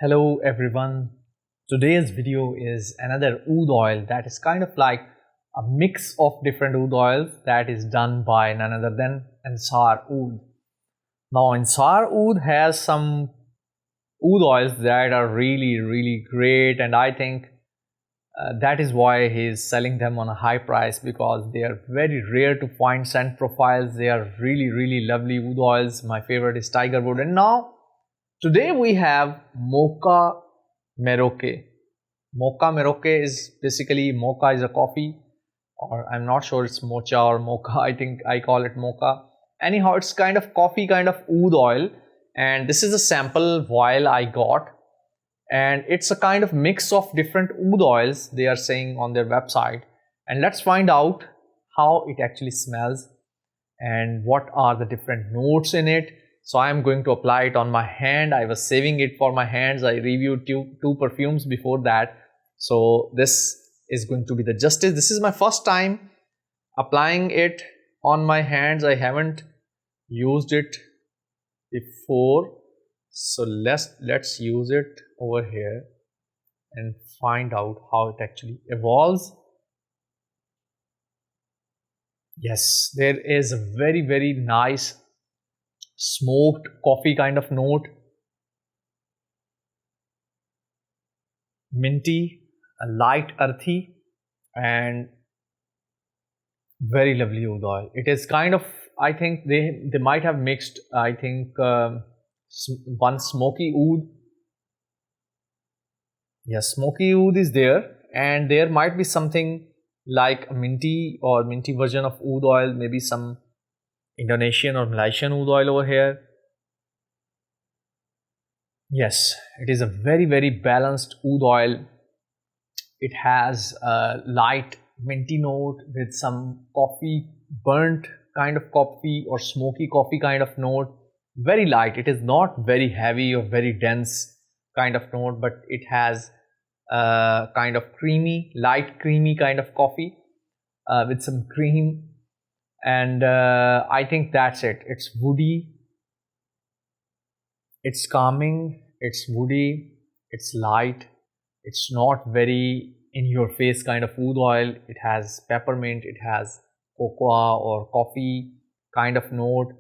Hello everyone. Today's video is another oud oil that is kind of like a mix of different oud oils that is done by none other than Ensar Oud. Now Ensar Oud has some oud oils that are really great, and I think that is why he is selling them on a high price, because they are very rare to find scent profiles. They are really lovely oud oils. My favorite is tiger wood. And now today we have Moka Merauke. Moka Merauke is basically, mocha is a coffee, or I'm not sure it's mocha or mocha. I think I call it mocha. Anyhow, it's kind of coffee kind of oud oil, and this is a sample vial I got, and it's a kind of mix of different oud oils they are saying on their website. And let's find out how it actually smells and what are the different notes in it. So I am going to apply it on my hand. I was saving it for my hands. I reviewed two perfumes before that. So this is going to be the justice. This is my first time applying it on my hands. I haven't used it before. So let's use it over here and find out how it actually evolves. Yes, there is a very nice smoked coffee kind of note, minty, a light earthy, and very lovely oud oil. It is kind of, I think they might have mixed, I think one smoky oud. Yes, smoky oud is there, and there might be something like a minty or minty version of oud oil, maybe some Indonesian or Malaysian oud oil over here. Yes, it is a very balanced oud oil. It has a light minty note with some coffee, burnt kind of coffee or smoky coffee kind of note. Very light. It is not very heavy or very dense kind of note, but it has a kind of creamy, light creamy kind of coffee with some cream. And I think that's it. It's woody, it's calming, it's woody, it's light, it's not very in your face kind of oud oil. It has peppermint, it has cocoa or coffee kind of note.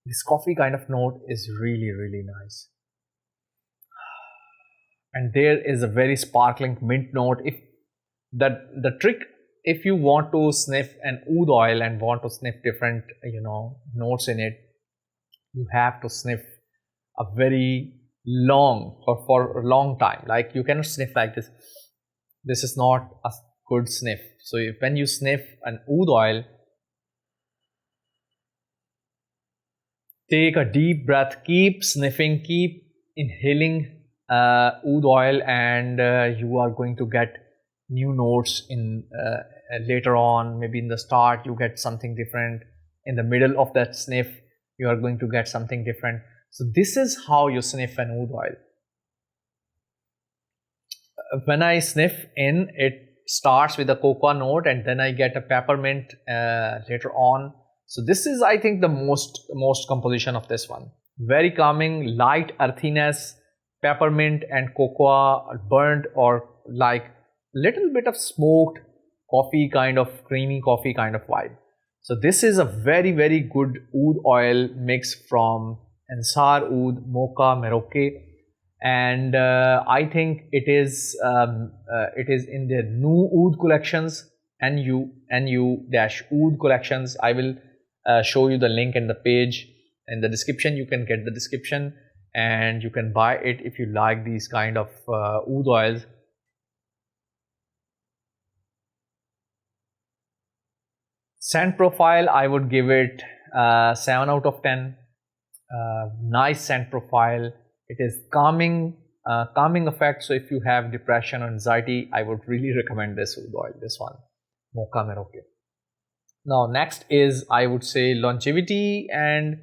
This coffee kind of note is really nice. And there is a very sparkling mint note. If the trick, if you want to sniff an oud oil and want to sniff different notes in it, you have to sniff a very long or for a long time. Like, you cannot sniff like this. This is not a good sniff. So when you sniff an oud oil, take a deep breath, keep sniffing, keep inhaling oud oil, and you are going to get new notes in later on. Maybe in the start you get something different, in the middle of that sniff you are going to get something different. So this is how you sniff an oud oil. When I sniff in, it starts with a cocoa note, and then I get a peppermint later on. So this is, I think, the most composition of this one. Very calming, light earthiness, peppermint and cocoa, burnt or like little bit of smoked coffee kind of, creamy coffee kind of vibe. So this is a very good oud oil mix from Ensar Oud Moka Merauke, and I think it is in the Nu Oud Collections, NU-Oud Collections. I will show you the link in the page in the description. You can get the description and you can buy it if you like these kind of oud oils. Scent profile, I would give it 7 out of 10. Nice scent profile. It is calming effect. So if you have depression or anxiety, I would really recommend this oud oil, this one, Moka Merauke. Now next is, I would say, longevity and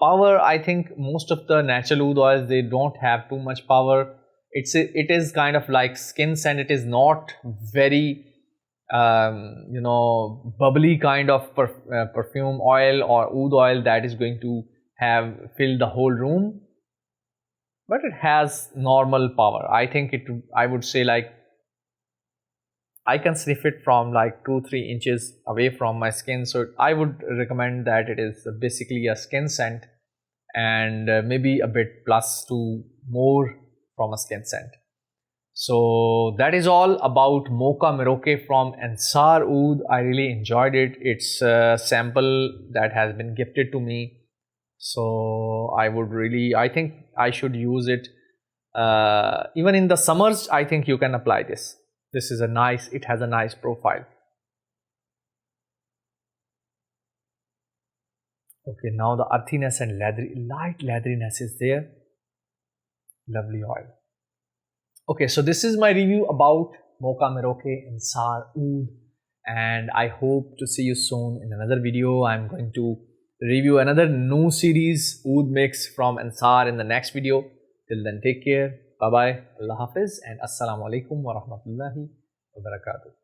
power. I think most of the natural oud oils, they don't have too much power. It is kind of like skin scent. It is not very bubbly kind of perfume oil or oud oil that is going to have filled the whole room. but it has normal power. I think I would say like I can sniff it from like 2-3 inches away from my skin. So I would recommend that it is basically a skin scent, and maybe a bit plus to more from a skin scent. So that is all about Moka Merauke from Ensar Oud. I really enjoyed it. It's a sample that has been gifted to me. So I think I should use it. Even in the summers, I think you can apply this. This is it has a nice profile. Okay, now the earthiness and light leatheriness is there. Lovely oil. Okay, so this is my review about Moka Merauke Ensar Oud, and I hope to see you soon in another video. I'm going to review another new series Oud mix from Ensar in the next video. Till then, take care. Bye bye. Allah Hafiz and Assalamu alaikum wa rahmatullahi wa barakatuh.